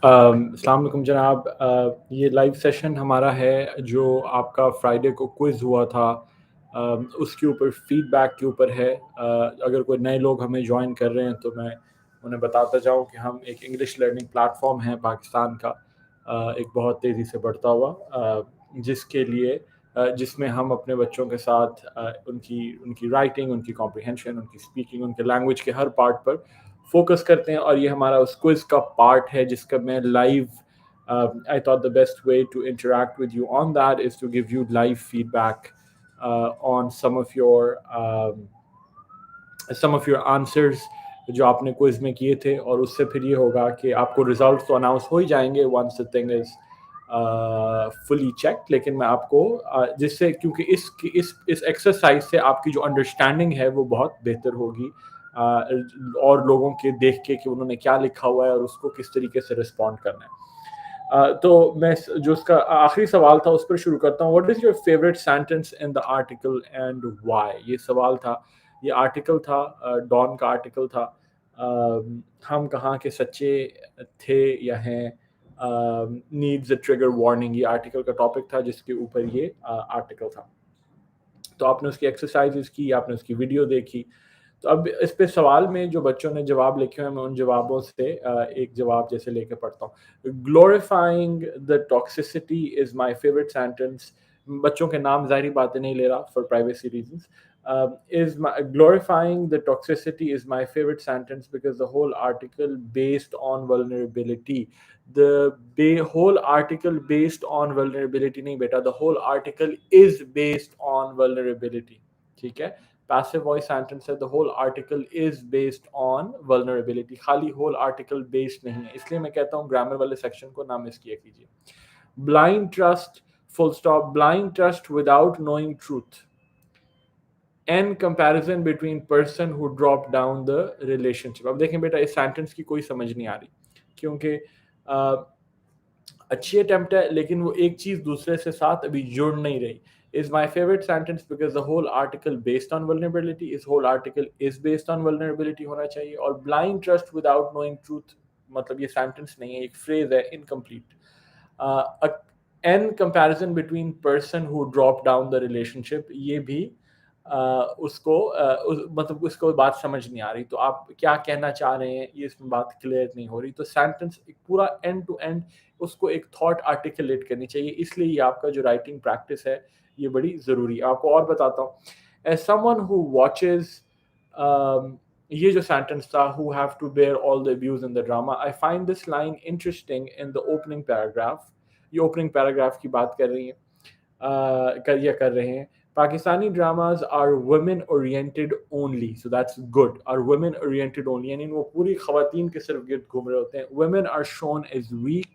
अस्सलाम वालेकुम जनाब। ये लाइव सेशन हमारा है जो आपका फ्राइडे को क्विज़ हुआ था, उसके ऊपर फीडबैक के ऊपर है। अगर कोई नए लोग हमें जॉइन कर रहे हैं तो मैं उन्हें बताता जाऊँ कि हम एक इंग्लिश लर्निंग प्लेटफॉर्म है पाकिस्तान का, एक बहुत तेज़ी से बढ़ता हुआ, जिसके लिए जिसमें हम अपने बच्चों के साथ उनकी उनकी राइटिंग, उनकी कॉम्प्रिहेंशन, उनकी स्पीकिंग, उनके लैंग्वेज के हर पार्ट पर फोकस करते हैं। और ये हमारा उस क्विज़ का पार्ट है जिसका मैं live, I thought the best way to interact with you on that is to give you live feedback on some of your answers जो आपने क्विज में किए थे। और उससे फिर ये होगा कि आपको रिजल्ट तो अनाउंस हो ही जाएंगे once the thing is fully check. लेकिन मैं आपको जिससे, क्योंकि इस एक्सरसाइज से आपकी जो अंडरस्टैंडिंग है वो बहुत बेहतर होगी, और लोगों के देख के कि उन्होंने क्या लिखा हुआ है और उसको किस तरीके से रिस्पॉन्ड करना है। तो मैं जो उसका आखिरी सवाल था उस पर शुरू करता हूँ। What is your favourite sentence in the article and why? ये सवाल था, ये आर्टिकल था, डॉन का आर्टिकल था। हम कहाँ के सच्चे थे या हैं, नीड्स अ ट्रिगर वार्निंग, ये आर्टिकल का टॉपिक था जिसके ऊपर ये आर्टिकल था। तो आपने उसकी एक्सरसाइजेस की, आपने उसकी वीडियो देखी। तो अब इस पे सवाल में जो बच्चों ने जवाब लिखे हुए हैं, मैं उन जवाबों से एक जवाब जैसे लेके पढ़ता हूँ। Glorifying the toxicity is my favourite sentence. बच्चों के नाम ज़ाहिर बातें नहीं ले रहा for privacy reasons. Is my glorifying the toxicity is my favorite sentence because the whole article based on vulnerability. Whole article based on vulnerability नहीं बेटा, the whole article is based on vulnerability. ठीक है, passive voice sentence है, the whole article is based on vulnerability, खाली whole article based नहीं है। इसलिए मैं कहता हूँ ग्रामर वाले सेक्शन को ना मिस किया कीजिए। blind trust, full stop, blind trust without knowing truth and comparison between person who dropped down the relationship। अब देखें बेटा, इस सेंटेंस की कोई समझ नहीं आ रही क्योंकि अच्छी अटेम्प्ट है लेकिन वो एक चीज दूसरे से साथ अभी जुड़ नहीं रही। Is my favourite sentence because the whole article based on vulnerability, is whole article is based on vulnerability होना चाहिए। और blind trust without knowing truth, मतलब ये सेंटेंस नहीं है, एक फ्रेज है, incomplete. An comparison between person who drop down the relationship, ये भी मतलब उसको बात समझ नहीं आ रही। तो आप क्या कहना चाह रहे हैं ये इसमें बात क्लियर नहीं हो रही। तो सेंटेंस एक पूरा एंड टू एंड उसको एक थॉट आर्टिकुलेट करनी चाहिए। इसलिए ये आपका जो राइटिंग प्रैक्टिस है ये बड़ी ज़रूरी है। आपको और बताता हूँ, एज समवन हु वॉचेज, ये जो सेंटेंस था, who have to bear all the abuse in the drama, I find this line interesting in the opening paragraph. ये ओपनिंग पैराग्राफ की बात कर रही है, कर रहे हैं। Pakistani dramas are women oriented only, so that's good. Are women oriented only, यानी वो पूरी खवातीन के सिर्फ गिर्द घूम रहे होते हैं। Women are shown as weak,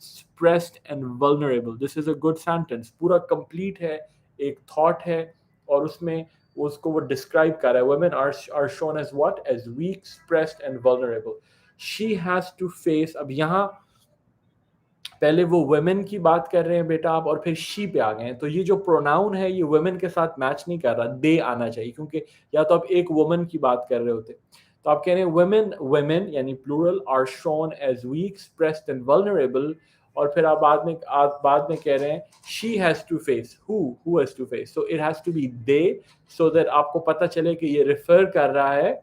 suppressed and vulnerable. This is a good sentence. पूरा complete है, एक thought है और उसमें उसको वो describe कर रहा है। Women are shown as what? As weak, suppressed and vulnerable. She has to face, अब यहाँ पहले वो वुमेन की बात कर रहे हैं बेटा आप, और फिर शी पे आ गए हैं। तो ये जो प्रोनाउन है ये वुमेन के साथ मैच नहीं कर रहा, दे आना चाहिए, क्योंकि या तो आप एक वुमन की बात कर रहे होते। तो आप कह रहे हैं वुमेन यानी plural are shown as weak, suppressed and vulnerable, और फिर आप बाद में कह रहे हैं she has to face, who has to face, so it has to be they, so that आपको पता चले कि ये रेफर कर रहा है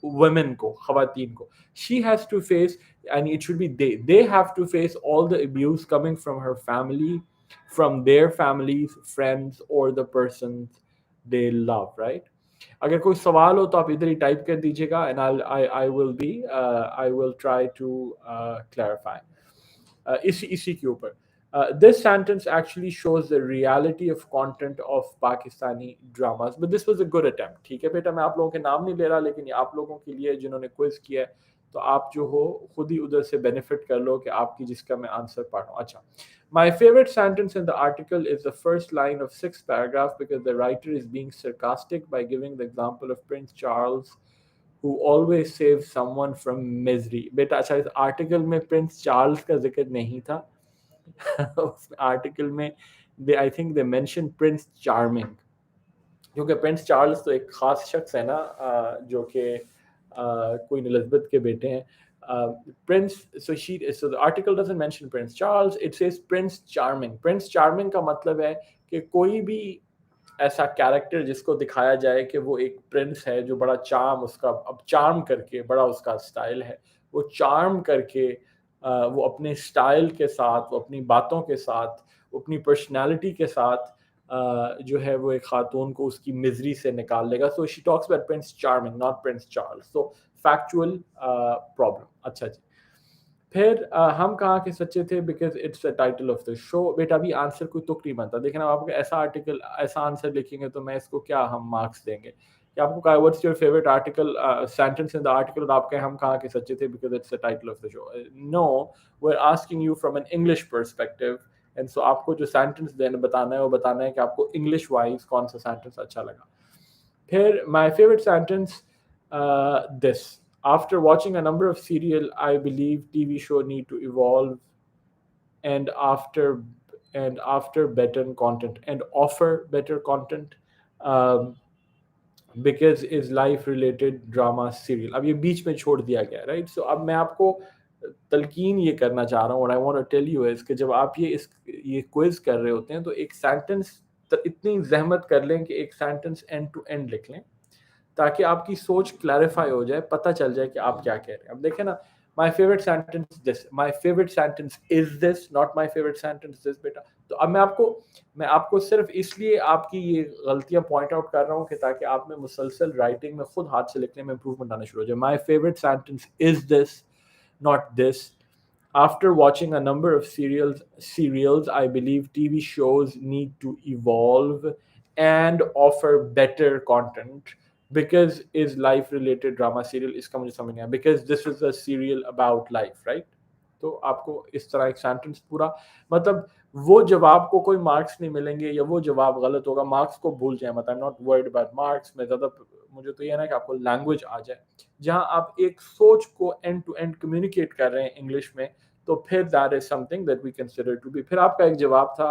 women को, खवातीन को। She has to face, and it should be they have to face all the abuse coming from her family, from their families, friends or the persons they love, right? अगर कोई सवाल हो तो आप इधर ही टाइप कर दीजिएगा and I will try to clarify इसी के ऊपर। This sentence actually shows the reality of content of Pakistani dramas, but this was a good attempt. ठीक है बेटा, मैं आप लोगों के नाम नहीं ले रहा, लेकिन ये आप लोगों के लिए जिन्होंने क्विज किया है, तो आप जो हो खुद ही उधर से बेनिफिट कर लो कि आपकी जिसका मैं आंसर पढ़ रहा हूँ। अच्छा, my favorite sentence in the article is the first line of 6th paragraph because the writer is being sarcastic by giving the example of Prince Charles who always saves someone from misery. बेटा अच्छा, इस article में Prince Charles का जिक्र नहीं था। उस article में I think they mention Prince charming, क्योंकि प्रिंस चार्ल्स तो एक खास शख्स है ना, जो कि क्वीन एलिजाबेथ के बेटे हैं। Prince, so the article doesn't mention Prince Charles, it says Prince Charming. Prince Charming का मतलब है कि कोई भी ऐसा कैरेक्टर जिसको दिखाया जाए कि वो एक प्रिंस है, जो बड़ा चार्म, उसका अब चार्म करके बड़ा उसका स्टाइल है, वो चार्म करके वो अपने स्टाइल के साथ, वो अपनी बातों के साथ, वो अपनी पर्सनालिटी के साथ जो है वो एक खातून को उसकी मिजरी से निकाल लेगा. So she talks about Prince charming, not Prince Charles. So factual problem. अच्छा जी. फिर हम कहाँ के सच्चे थे, because it's the title of the show. बेटा अभी आंसर कोई तुक नहीं बनता. देखना आप ऐसा आर्टिकल, ऐसा आंसर लिखेंगे तो मैं इसको क्या हम मार्क्स देंगे. कि आपको कहा what's your favourite article sentence in the article, और आप कहें हम कहाँ के सच्चे थे because it's the title of the show. No, we are asking you from an English perspective, and so आपको जो सेंटेंस देना बताना है वो बताना है कि आपको इंग्लिश वाइज कौन सा सेंटेंस अच्छा लगा. फिर माई favourite sentence, this. After watching a number of serial, I believe TV show need to evolve and after better content and offer better content, um, because is life related drama serial. अब ये बीच में छोड़ दिया गया, right. सो अब मैं आपको तलकीन ये करना चाह रहा हूँ, what I want to tell you is कि जब आप ये क्विज कर रहे होते हैं तो एक सेंटेंस इतनी जहमत कर लें कि एक सेंटेंस एंड टू एंड लिख लें, ताकि आपकी सोच क्लैरिफाई हो जाए, पता चल जाए कि आप क्या कह रहे हैं. अब देखें ना, my favourite sentence this, my favourite sentence is this, not my favourite sentence this. बेटा तो अब मैं आपको सिर्फ इसलिए आपकी ये गलतियां पॉइंट आउट कर रहा हूं कि ताकि आप में मुसलसल राइटिंग में खुद हाथ से लिखने में इंप्रूवमेंट आना शुरू हो जाए. My favourite sentence is this, not this. After watching a number of serials, I believe TV shows need to evolve and offer better content, because is life related drama serial. इसका मुझे समझ नहीं आया. Because this is a serial about life, right? तो आपको इस तरह एक सेंटेंस पूरा, मतलब वो जवाब को कोई मार्क्स नहीं मिलेंगे, या वो जवाब गलत होगा, मार्क्स को भूल जाए. मतलब I am not word about marks. मैं ज़्यादा, मुझे तो ये ना कि आपको लैंग्वेज आ जाए, जहां आप एक सोच को एंड टू एंड कम्युनिकेट कर रहे हैं इंग्लिश में, तो फिर that is something that we consider to be. फिर आपका एक जवाब था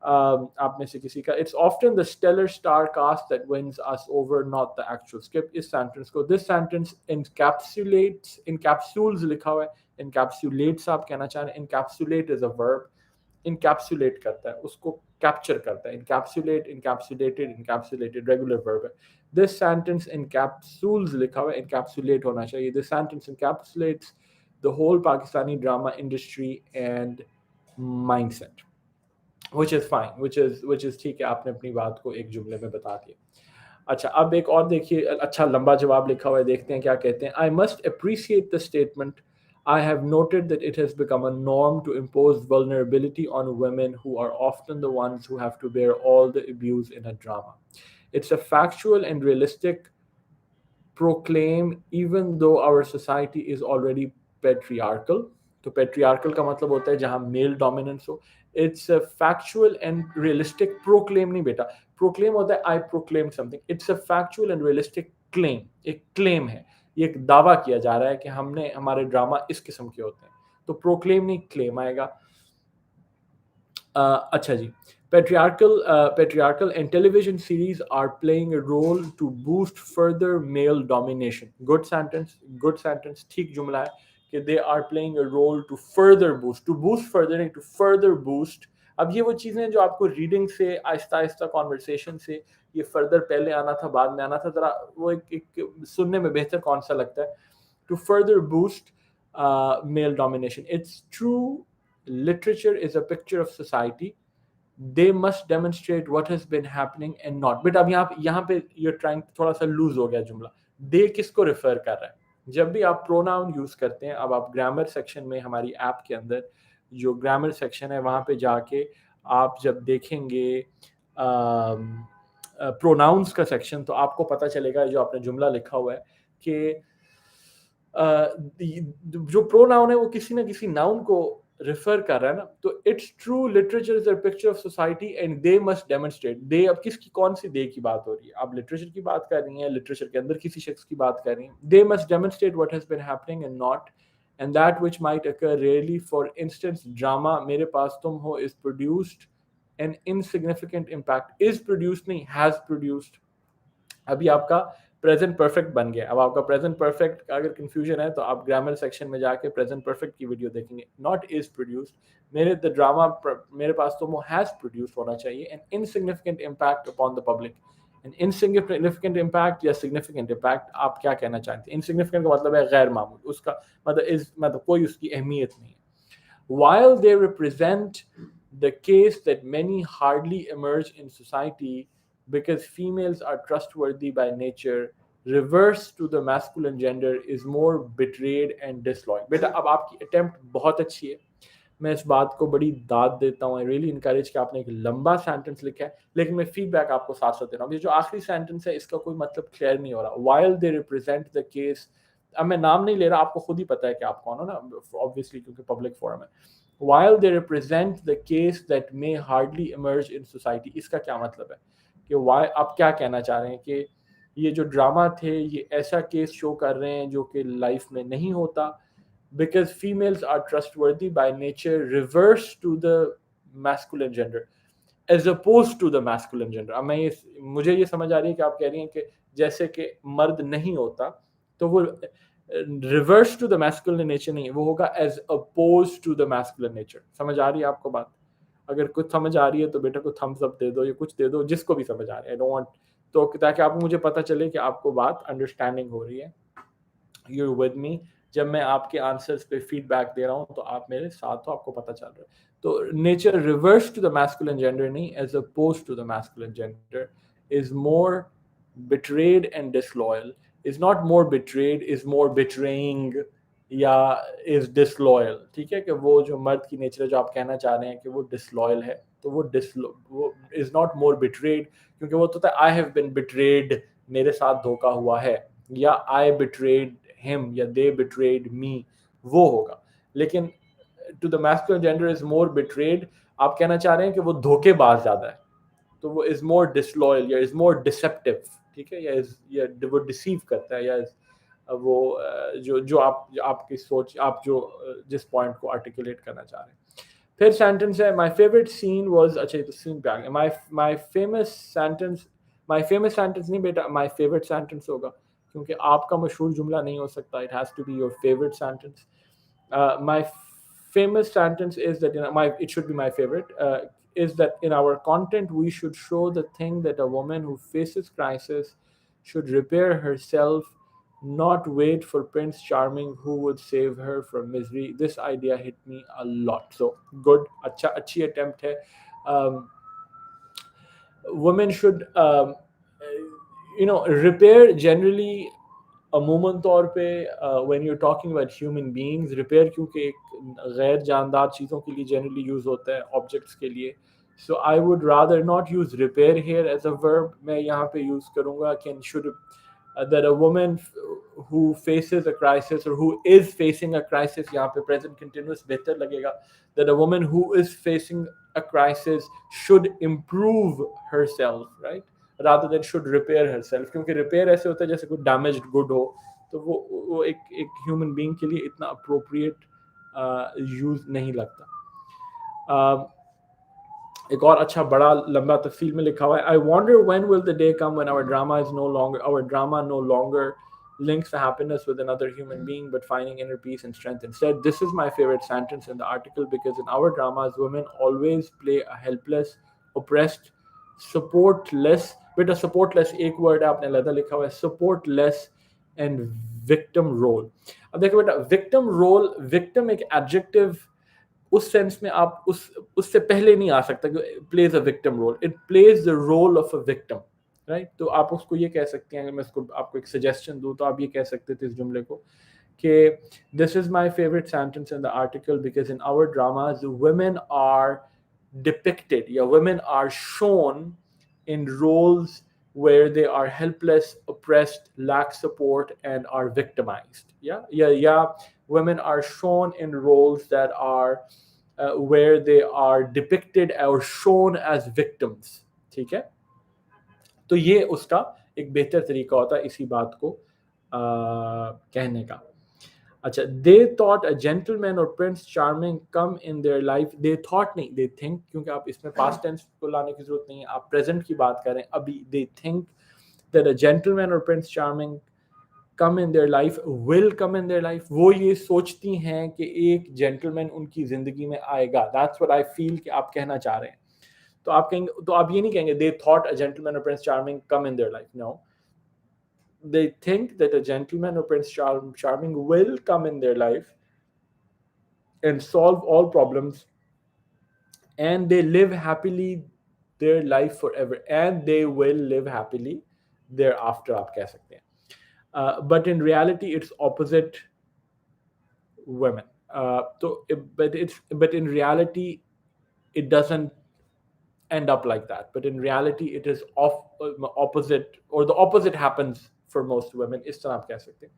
आप में से किसी का, it's often the stellar star cast that wins us over, not the actual script. इस सेंटेंस को, दिस सेंटेंस इनकैप्सुलेट्स, इनकैप्सूल्स लिखा हुआ है, इनकैप्सुलेट्स आप कहना चाह रहे हैं. Encapsulate is a verb. Encapsulate करता है, उसको कैप्चर करता है. Encapsulate, encapsulated, encapsulated regular verb है. दिस सेंटेंस इनकैप्सूल्स लिखा हुआ है, इनकैप्सुलेट होना चाहिए. This sentence encapsulates the whole Pakistani drama industry and mindset, which is fine, which is ठीक है, आपने अपनी बात को एक जुमले में बता दिया. अच्छा, अब एक और देखिए, अच्छा लंबा जवाब लिखा हुआ है, देखते हैं क्या कहते हैं. I must appreciate the statement. I have noted that it has become a norm to impose vulnerability on women who are often the ones who have to bear all the abuse in a drama. It's a factual and realistic proclaim, even though our society is already patriarchal. तो patriarchal का मतलब होता है जहां male dominance हो. It's a factual and realistic. Proclaim नहीं बेटा, proclaim होता है I proclaim something. It's a factual and realistic claim. एक क्लेम है, ये एक दावा किया जा रहा है कि हमने, हमारे ड्रामा इस किस्म के होते हैं. तो प्रोक्लेम नहीं, क्लेम आएगा. अच्छा जी. Patriarchal and television series are playing a role to boost further male domination. Good sentence, good sentence. ठीक जुमला है कि they are playing a role to further boost. To boost further नहीं, to further boost. अब ये वो चीज़ें जो आपको रीडिंग से, आहिस्ता आहिस्ता कॉन्वर्सेशन से, ये फर्दर पहले आना था, बाद में आना था, ज़रा वो एक सुनने में बेहतर कौन सा लगता है. To further boost male domination. It's true. Literature is a picture of society. They must demonstrate what has been happening and not. But अब यहाँ पे you're trying, थोड़ा सा लूज हो गया जुमला. दे किसको रेफर कर रहा है? जब भी आप प्रोनाउन यूज करते हैं, अब आप ग्रामर सेक्शन में, हमारी ऐप के अंदर जो ग्रामर सेक्शन है, वहाँ पे जाके आप जब देखेंगे प्रोनाउंस का सेक्शन, तो आपको पता चलेगा जो आपने जुमला लिखा हुआ है कि जो प्रोनाउन है वो किसी ना किसी नाउन को रेफर कर रहा है ना. तो it's true, literature is a picture of society and they must demonstrate. They, अब किसकी, कौन सी दे की बात हो रही है? आप लिटरेचर की बात कर रही हैं, लिटरेचर के अंदर किसी शख्स की बात कर रही हैं. They must demonstrate what has been happening and not, and that which might occur rarely. For instance, drama Mere Paas Tum Ho is produced an insignificant impact. Is produced नहीं, हैज प्रोड्यूस्ड. अभी आपका प्रेजेंट परफेक्ट बन गया। अब आपका प्रेजेंट परफेक्ट का अगर confusion है तो आप ग्रामर सेक्शन में जाके प्रेजेंट परफेक्ट की वीडियो देखेंगे। नॉट इज प्रोड्यूस्ड, मेरे द ड्रामा मेरे पास तो वो हैज प्रोड्यूस्ड होना चाहिए। N insignificant impact upon the public, N insignificant impact या सिग्निफिकेंट इम्पैक्ट, आप क्या कहना चाहते हैं? इनसिग्निफिकेंट का मतलब है गैर मामूली, उसका मतलब कोई उसकी अहमियत नहीं है। While they represent the case that many hardly emerge in society because females are trustworthy by nature, reverse to the masculine gender is more betrayed and disloyal. बेटा अब आपकी अटेम्प्ट बहुत अच्छी है, मैं इस बात को बड़ी दाद देता हूँ। आई रियली इनकरेज कि आपने एक लंबा सेंटेंस लिखा है, लेकिन मैं फीडबैक आपको साथ साथ दे रहा हूँ। ये जो आखिरी सेंटेंस है इसका कोई मतलब क्लियर नहीं हो रहा। While they represent the case, अब मैं नाम नहीं ले रहा, आपको खुद ही पता है कि आप कौन हो ना, ऑब्वियसली क्योंकि पब्लिक फोरम है। While they represent the case that may hardly emerge in society, इसका क्या मतलब है कि वाई, आप क्या कहना चाह रहे हैं कि ये जो ड्रामा थे ये ऐसा केस शो कर रहे हैं जो कि लाइफ में नहीं होता, because females are trustworthy by nature, reverse to the masculine gender as opposed to the masculine gender। अब मुझे ये समझ आ रही है कि आप कह रही हैं कि जैसे कि मर्द नहीं होता तो वो reverse to the masculine nature नहीं है, वो होगा as oppose to the masculine nature. समझ आ रही है आपको बात? अगर कुछ समझ आ रही है तो बेटा को थम्स अप दे दो या कुछ दे दो, जिसको भी समझ आ रहा है। आई डोंट वांट, तो ताकि आपको मुझे पता चले कि आपको बात अंडरस्टैंडिंग हो रही है, यू विद मी। जब मैं आपके आंसर्स पे फीडबैक दे रहा हूँ तो आप मेरे साथ हो, आपको पता चल रहा है। तो nature reverse to the masculine gender नहीं, as oppose to the masculine gender is more betrayed and disloyal, is not more betrayed, is more betraying या इज डिसलॉयल। ठीक है, कि वो जो मर्द की नेचर है जो आप कहना चाह रहे हैं कि वो डिसलॉयल है, तो वो इज नॉट मोर बिट्रेड, क्योंकि वो तो आई हैव बिन बिट्रेड, मेरे साथ धोखा हुआ है, या आई बिट्रेड him या they betrayed me, वो होगा। लेकिन to the masculine gender is more betrayed, आप कहना चाह रहे हैं कि वो धोखेबाज ज्यादा है, तो वो is more disloyal या is more deceptive। ठीक है, या वो डिसीव करता है, या वो जो आपकी सोच, आप जो जिस पॉइंट को आर्टिकुलेट करना चाह रहे हैं। फिर सेंटेंस है माय फेवरेट सीन वाज, अच्छा ये तो सीन पे आ गया। My famous sentence, my famous sentence नहीं बेटा, माय फेवरेट सेंटेंस होगा, क्योंकि आपका मशहूर जुमला नहीं हो सकता, it has to be your favourite sentence. My famous sentence is that it should be my favorite, is that in our content we should show the thing that a woman who faces crisis should repair herself, not wait for Prince Charming who would save her from misery. This idea hit me a lot, so good, अच्छी attempt है। um, women should repair generally अमूमन तौर पे when you talking about human beings, repair क्योंकि एक गैर जानदार चीज़ों के लिए जनरली यूज़ होता है, ऑब्जेक्ट्स के लिए। So I would rather not use repair here as a verb, मैं यहाँ पे यूज़ करूँगा can should, that a woman who faces a crisis or who is facing a crisis, यहाँ पे present continuous बेहतर लगेगा, that a woman who is facing a crisis should improve herself, right, rather than should repair herself, क्योंकि repair ऐसे होता है जैसे कोई damaged good हो, तो वो एक human being के लिए इतना appropriate यूज नहीं लगता। एक और अच्छा बड़ा लंबा तफसील में लिखा हुआ है, I wonder when will the day come when our drama no longer links happiness with another human being but finding inner peace and strength instead. This is my favorite sentence in the article, because in our dramas women always play a helpless, oppressed, supportless, बेटा supportless एक word है आपने अलग लिखा हुआ है, supportless and victim role। अब देखो बेटा victim role, victim एक adjective उस सेंस में आप उससे पहले नहीं आ सकता कि plays a victim role, it plays the role of a victim, right. तो आप उसको ये कह सकते हैं, अगर मैं इसको आपको एक सजेशन दूं तो आप ये कह सकते थे इस जुमले को कि this is my favourite sentence in the article because in our dramas women are depicted या women are shown in roles where they are helpless, oppressed, lack support, and are victimized. Yeah. Women are shown in roles that are where they are depicted or shown as victims. ठीक है, तो ये उसका एक बेहतर तरीका होता है इसी बात को कहने का। अच्छा, दे थॉट अ जेंटलमैन और Prince charming come in their life, they thought नहीं, दे थिंक, क्योंकि आप इसमें पास्ट टेंस को लाने की जरूरत नहीं है, आप प्रेजेंट की बात करें, अभी they think that a gentleman or Prince Charming come in their life, will come in their life, वो ये सोचती हैं कि एक जेंटलमैन उनकी जिंदगी में आएगा. That's what I feel कि आप कहना चाह रहे हैं. तो आप कहेंगे, तो आप ये नहीं कहेंगे they thought a gentleman or Prince Charming come in their life. No, they think that a gentleman or Prince Charming will come in their life and solve all problems, and they live happily their life forever, and they will live happily thereafter, आप कह सकते हैं. But in reality it's opposite women. But in reality it doesn't end up like that. But in reality it is opposite, or the opposite happens for most women. इस तरह आप कह सकते हैं.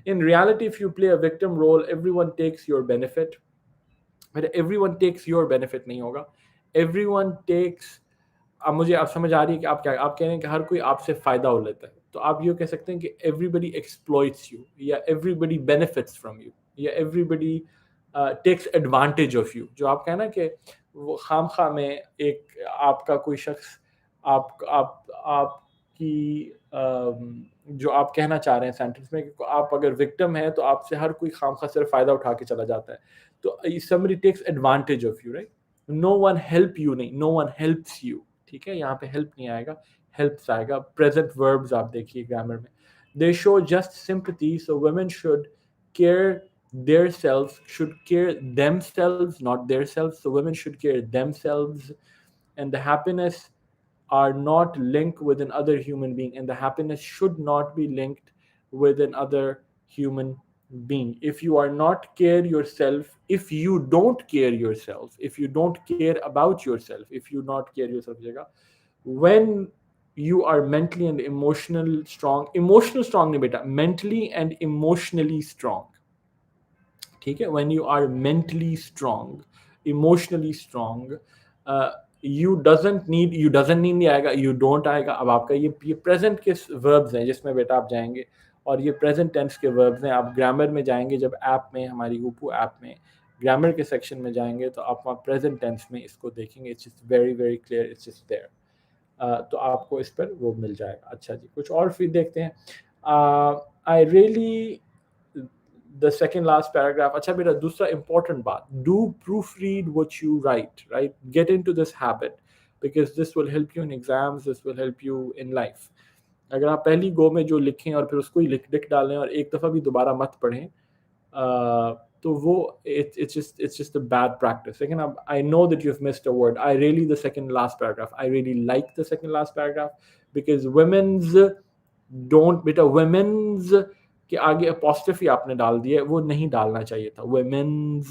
In reality, if you play a victim role, everyone takes your benefit. But everyone takes your benefit नहीं होगा. Everyone takes, अब मुझे आप समझ आ रही है कि आप कह रहे हैं कि हर कोई आपसे फ़ायदा हो लेता है. तो आप ये कह सकते हैं कि everybody exploits you, या everybody benefits from you, या everybody takes advantage of you. जो आप कहना कि वो खामखा में एक आपका कोई शख्स आपकी जो आप कहना चाह रहे हैं सेंटेंस में कि आप अगर विक्टिम हैं तो आपसे हर कोई खामखा सिर्फ फ़ायदा उठा के चला जाता है. तो somebody takes advantage of you, right? No one help you नहीं, no one helps you. ठीक है, यहाँ पे help नहीं आएगा, helps आएगा. Present verbs आप देखिए ग्रामर में. They show just sympathy, so women should care themselves, not their selves. So women should care themselves, and the happiness are not linked with another human being, and the happiness should not be linked with another human being. If you are not care yourself, if you don't care yourself, if you don't care about yourself, if you not care yourself, when you are mentally and emotional strong नहीं बेटा, mentally and emotionally strong. ठीक है, when you are mentally strong, emotionally strong, you doesn't need नहीं आएगा, you don't आएगा. अब आपका ये प्रेजेंट के वर्ब्स हैं जिसमें बेटा आप जाएंगे, और ये प्रेजेंट टेंस के वर्ब्स हैं. आप ग्रामर में जाएंगे, जब ऐप में, हमारी हूपो ऐप में ग्रामर के सेक्शन में जाएंगे तो आप वहाँ प्रेजेंट टेंस में इसको देखेंगे. It's just very very clear, it's just there. तो आपको इस पर वो मिल जाएगा. अच्छा जी, कुछ और फिर देखते हैं. I really the second last paragraph. अच्छा बेटा, दूसरा important बात, do proofread what you write, right? Get into this habit, because this will help you in exams, this will help you in life. अगर आप पहली गो में जो लिखें और फिर उसको ही लिख डालें और एक दफ़ा भी दोबारा मत पढ़ें, तो वो it's just a bad practice. लेकिन अब I know that you've missed a word. The second last paragraph, I really like the second last paragraph, because women's के आगे अपॉस्ट्रोफी आपने डाल दिया, वो नहीं डालना चाहिए था. वुमेन्स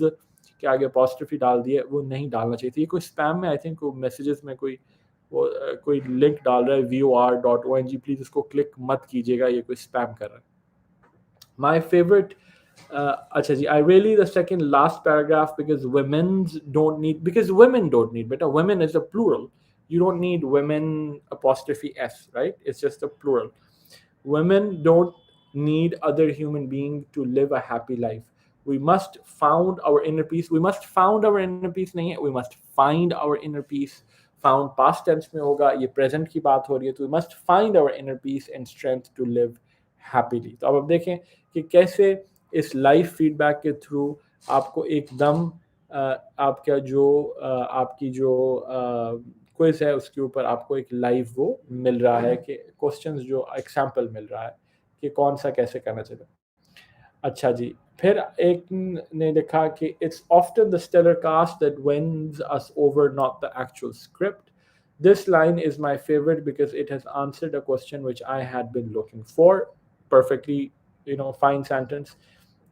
के आगे अपॉस्ट्रोफी डाल दिया, वो नहीं डालना चाहिए था. ये कोई स्पैम में, आई थिंक मैसेजेस में कोई लिंक डाल रहा है vor.ong, प्लीज इसको क्लिक मत कीजिएगा, ये कोई स्पैम कर रहा है. माई फेवरेट, अच्छा जी, I really the second last paragraph, because women don't need, beta, women is a plural. You don't need women apostrophe s, right? It's just a plural. Women don't need other human being to live a happy life. We must found our inner peace. We must found our inner peace नहीं है, we must find our inner peace. Found past tense में होगा, ये present की बात हो रही है. तो we must find our inner peace and strength to live happily. तो अब आप देखें कि कैसे इस लाइव फीडबैक के थ्रू आपको एकदम आपकी जो क्विज है उसके ऊपर आपको एक लाइव वो मिल रहा है कि क्वेश्चंस जो एग्जाम्पल मिल रहा है कि कौन सा कैसे करना चाहिए. अच्छा जी, फिर एक ने लिखा कि it's often the stellar cast that wins us over, not the actual script. This line is my favorite because it has answered a question which I had been looking for. Perfectly, fine sentence.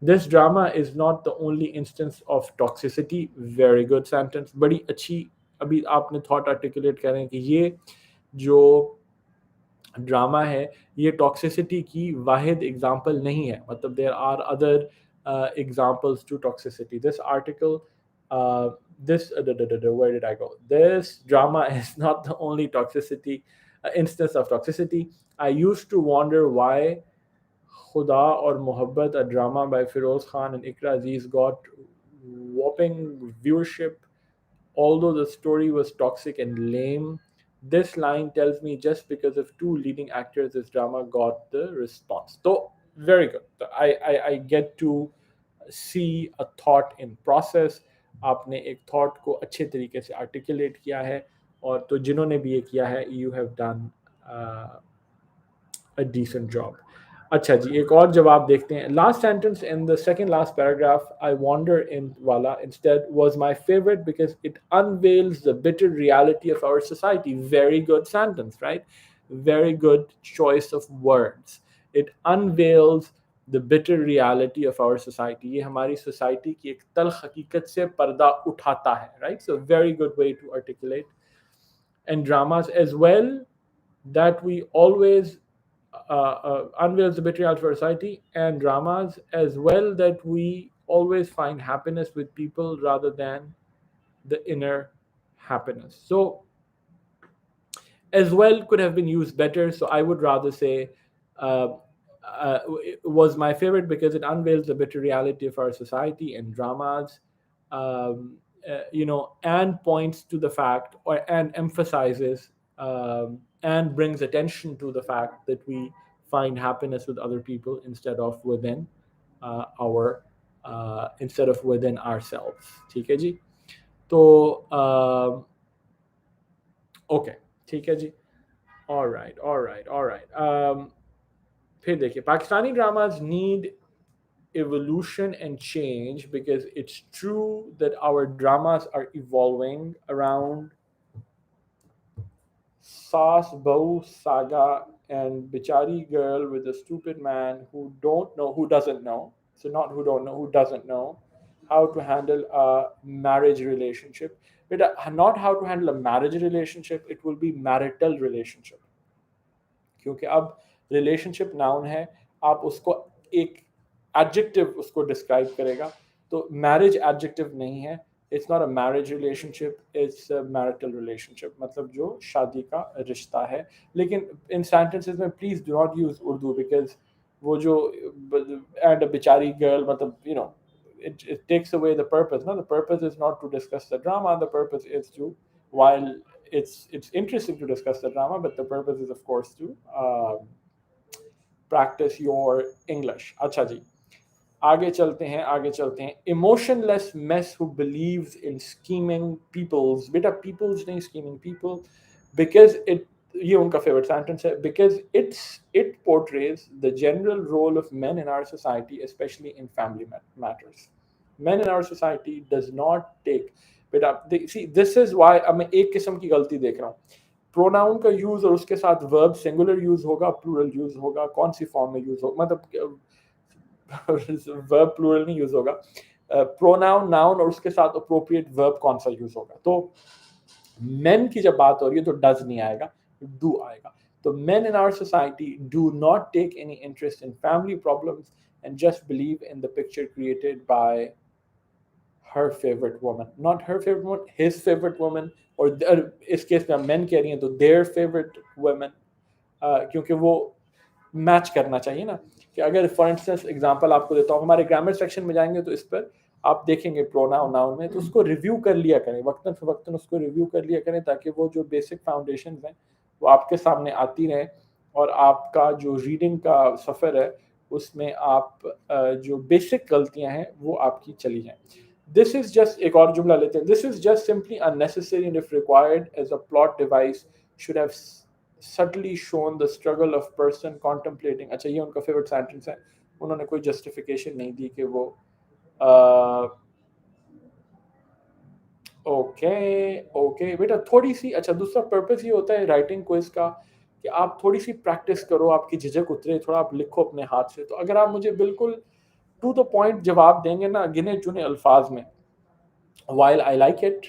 This drama is not the only instance of toxicity. Very good sentence. बड़ी अच्छी अभी आपने thought articulate करें कि ये जो drama है ये टॉक्सिसिटी की वाहिद एग्जाम्पल नहीं है. मतलब there are other examples to toxicity. This article where did I go? This drama is not the only toxicity instance of toxicity. I used to wonder why Khuda or Mohabbat, a drama by Feroz Khan and Ikra Aziz, got whopping viewership. Although the story was toxic and lame, This line tells me just because of two leading actors this drama got the response. So very good. So I get to see a thought in process. आपने एक thought को अच्छे तरीके से articulate किया है, और तो जिन्होंने भी ये किया है, you have done a decent job. अच्छा जी, एक और जवाब देखते हैं. Last sentence in the second last paragraph, I wander in wala instead was my favorite because it unveils the bitter reality of our society. Very good sentence, right? Very good choice of words. It unveils the bitter reality of our society. ये हमारी society की एक तल्ख हकीकत से पर्दा उठाता है, right? So very good way to articulate. And dramas as well, that we always unveils the betrayal for society, and dramas as well, that we always find happiness with people rather than the inner happiness. So as well could have been used better. So I would rather say uh, it was my favorite because it unveils the bitter reality of our society and dramas, and points to the fact, or and emphasizes, and brings attention to the fact that we find happiness with other people instead of within our instead of within ourselves. ठीक है जी. तो okay, ठीक है जी. All right, all right, all right. फिर देखिए, Pakistani dramas need evolution and change because it's true that our dramas are evolving around Saas Bahu saga and Bichari girl with a stupid man who doesn't know. So not who don't know, who doesn't know how to handle a marriage relationship. But not how to handle a marriage relationship, it will be marital relationship. क्योंकि अब relationship noun है, आप उसको एक adjective उसको describe करेगा, तो marriage adjective नहीं है. It's not a marriage relationship, it's a marital relationship, मतलब जो शादी का रिश्ता है. लेकिन इन सेंटेंसेस में please do not use Urdu, because वो जो एंड अ बेचारी गर्ल, मतलब it takes away the purpose. No, the purpose is not to discuss the drama. The purpose is to, while it's interesting to discuss the drama, but the purpose is of course to practice your English. अच्छा जी, आगे चलते हैं, आगे चलते हैं. Emotionless mess who believes in scheming peoples. बेटा peoples नहीं, scheming people, because ये उनका favorite sentence है, because it portrays the general role of men in our society, especially in family matters. Men in our society does not take, बेटा see, this is why अब मैं एक किस्म की गलती देख रहा हूँ. प्रोनाउन का यूज और उसके साथ वर्ब सिंगुलर यूज होगा, प्लूरल यूज होगा, कौन सी फॉर्म में यूज होगा, मतलब वर्ब प्लूरल नहीं यूज होगा, प्रोनाउन नाउन और उसके साथ अप्रोप्रिएट वर्ब कौन सा यूज होगा. तो मेन की जब बात हो रही है तो डज नहीं आएगा, डू आएगा. तो men in our society do not take any interest in family problems and just believe in the picture created by her favorite woman, not her favorite woman, his favorite woman, और इस case में men कह रही हैं तो their favorite women, क्योंकि वो match करना चाहिए ना. कि अगर फॉर इंस्टेंस एग्जांपल आपको देता हूँ, हमारे ग्रामर सेक्शन में जाएंगे तो इस पर आप देखेंगे प्रोनाउन नाउन में, तो उसको रिव्यू कर लिया करें, वक्तन फवक्तन उसको रिव्यू कर लिया करें, ताकि वो जो बेसिक फाउंडेशंस हैं वो आपके सामने आती रहें, और आपका जो रीडिंग का सफ़र है उसमें आप जो बेसिक गलतियां हैं वो आपकी चली जाएं. दिस इज जस्ट, एक और जुमला लेते हैं. This is just simply unnecessary and if required as a plot device should have subtly shown the struggle of person contemplating. अच्छा, ये उनका फेवरेट सेंटेंस है. उन्होंने कोई जस्टिफिकेशन नहीं दी कि वो ओके बेटा थोड़ी सी. अच्छा, दूसरा पर्पस ये होता है राइटिंग क्विज का कि आप थोड़ी सी प्रैक्टिस करो, आपकी झिझक उतरे, थोड़ा आप लिखो अपने हाथ से. तो अगर आप मुझे बिल्कुल टू द पॉइंट जवाब देंगे ना, गिने चुने अल्फाज में, while I like it,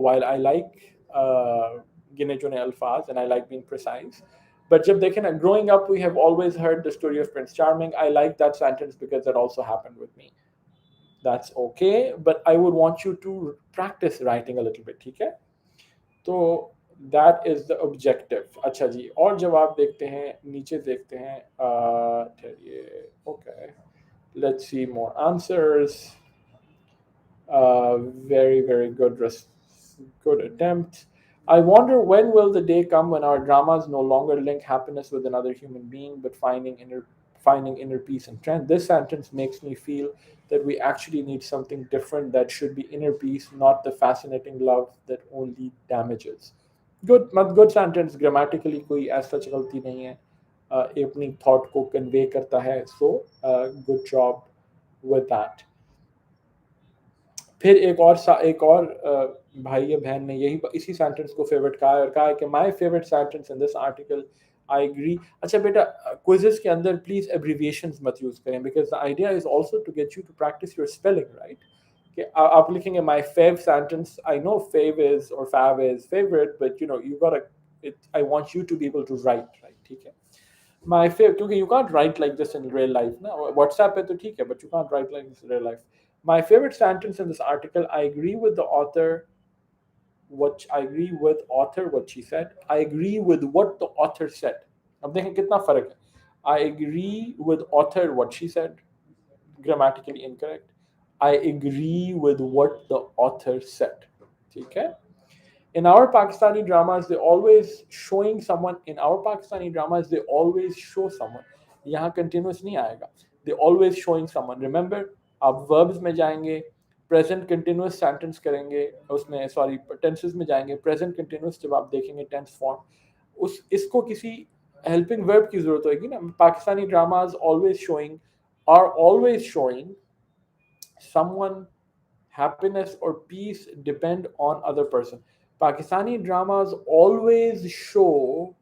while I like गिने चुने अल्फाज and I like being precise, but जब देखें ना, growing up we have always heard the story of Prince Charming. I like that sentence because that also happened with me. That's okay, but I would want you to practice writing a little bit. ठीक है, तो that is the objective. अच्छा जी, और जवाब देखते हैं, नीचे देखते हैं. ठहरिए, okay, let's see more answers. Very good attempt. I wonder when will the day come when our dramas no longer link happiness with another human being, but finding inner peace and strength. This sentence makes me feel that we actually need something different that should be inner peace, not the fascinating love that only damages. Good sentence, grammatically कोई as such गलती नहीं है, अपनी thought को convey करता है, so good job with that. फिर एक और भाई या बहन ने यही इसी सेंटेंस को फेवरेट कहा है और कहा है कि my favourite sentence in this article, I agree. अच्छा बेटा, क्विजेस के अंदर प्लीज एब्रीविएशंस मत यूज करें, because the idea is also to get you to practise your spelling, right? कि आप लिखेंगे my fav sentence, I know fav is और fav is favourite, but you know you got it, I want you to be able to write, right? ठीक है. My fav, क्योंकि you can't right like this in real life ना, WhatsApp पे तो ठीक है, but you can't right like this in real life. My favorite sentence in this article, I agree with the author what she said. I agree with what the author said. अब देखें कितना फर्क है. I agree with author what she said, grammatically incorrect. I agree with what the author said. ठीक है. In our Pakistani dramas, they always show someone. यहाँ continuous नहीं आएगा. They always showing someone. Remember, आप verbs में जाएंगे, present continuous sentence करेंगे, उसमें sorry tenses में जाएंगे, present continuous जब आप देखेंगे tense form, इसको किसी helping verb की जरूरत होगी ना. Pakistani dramas are always showing someone. Happiness or peace depend on other person. Pakistani dramas always show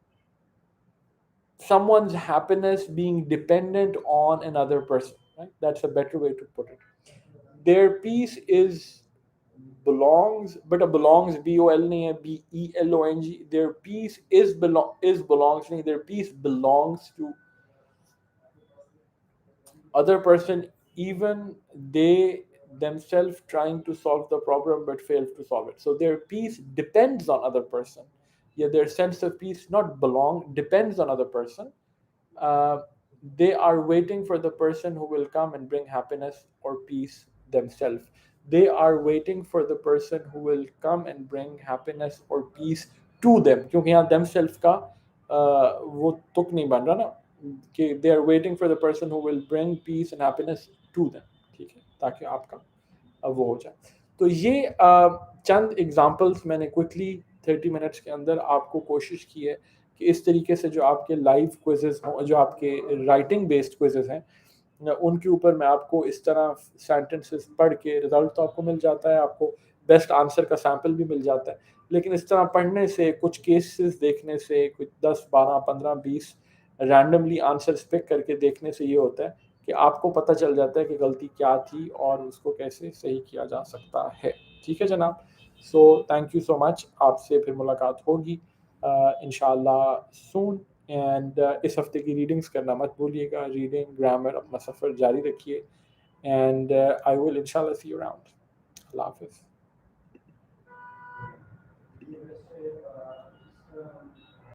someone's happiness being dependent on another person, right? That's a better way to put it. Their peace belongs, but a belongs BOL nahi hai, BELONG. Their peace belongs nahi. Their peace belongs to other person, even they themselves trying to solve the problem but fail to solve it. So their peace depends on other person. Yeah, their sense of peace not belong depends on other person. uh, they are waiting for the person who will come and bring happiness or peace themselves. They are waiting for the person who will come and bring happiness or peace to them, क्योंकि यहाँ themselves का वो तुक नहीं बन रहा ना, कि they are waiting for the person who will bring peace and happiness to them. ठीक है, ताकि आपका वो हो जाए. तो ये चंद एग्जांपल्स मैंने क्विकली 30 मिनट्स के अंदर आपको कोशिश की है कि इस तरीके से जो आपके लाइव क्विजेस हों, जो आपके राइटिंग बेस्ड क्विजेस हैं, उनके ऊपर मैं आपको इस तरह सेंटेंसेस पढ़ के, रिजल्ट तो आपको मिल जाता है, आपको बेस्ट आंसर का सैंपल भी मिल जाता है, लेकिन इस तरह पढ़ने से, कुछ केसेस देखने से, कुछ 10 12 15 20 रैंडमली आंसर्स पिक करके देखने से ये होता है कि आपको पता चल जाता है कि गलती क्या थी और उसको कैसे सही किया जा सकता है. ठीक है जनाब. So thank you so much. आपसे फिर मुलाकात होगी इंशाल्लाह सून. एंड इस हफ्ते की रीडिंग्स करना मत भूलिएगा. रीडिंग, ग्रामर, अपना सफ़र जारी रखिए. एंड आई विल इंशाल्लाह सी यू अराउंड. अल्लाह हाफिज़.